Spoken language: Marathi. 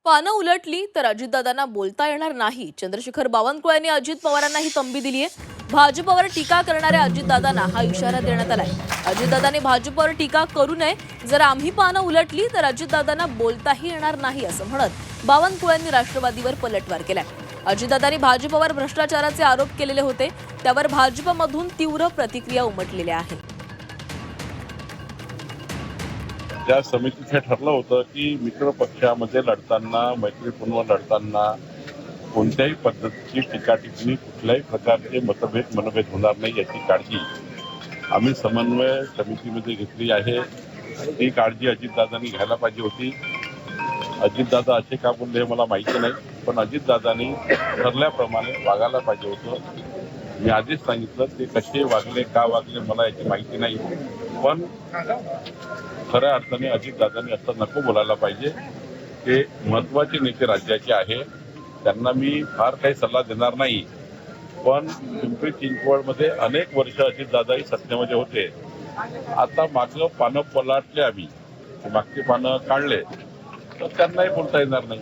पानं उलटली तर अजितदादांना बोलता येणार नाही. चंद्रशेखर बावनकुळेंनी अजित पवारांना ही तंबी दिली आहे. भाजपवर टीका करणाऱ्या अजितदादांना हा इशारा देण्यात आलाय. अजितदादांनी भाजपवर टीका करू नये, जर आम्ही पानं उलटली तर अजितदादांना बोलताही येणार नाही असं म्हणत बावनकुळेंनी राष्ट्रवादीवर पलटवार केलाय. अजितदादांनी भाजपवर भ्रष्टाचाराचे आरोप केलेले होते, त्यावर भाजपमधून तीव्र प्रतिक्रिया उमटलेल्या आहेत. त्या समितीत हे ठरलं होतं की मित्र पक्षामध्ये लढताना, मैत्रीपूर्ण लढताना कोणत्याही पद्धतीची टीका टिप्पणी, कुठल्याही प्रकारचे मनभेद होणार नाही याची काळजी आम्ही समन्वय समितीमध्ये घेतली आहे. ही काळजी अजितदादांनी घ्यायला पाहिजे होती. अजितदादा असे का बोलले हे मला माहिती नाही, पण अजितदादांनी ठरल्याप्रमाणे वागायला पाहिजे होतं. मी आधीच सांगितलं ते कसे वागले, का वागले मला याची माहिती नाही, पण खऱ्या अर्थाने अजितदादांनी असं नको बोलायला पाहिजे. ते महत्वाचे नेते राज्याचे आहे, त्यांना मी फार काही सल्ला देणार नाही, पण पिंपरी चिंचवडमध्ये अनेक वर्ष अजितदादाही सत्तेमध्ये होते. आता मागं पानं पलटले, आम्ही मागचे पानं काढले तर त्यांनाही बोलता येणार नाही.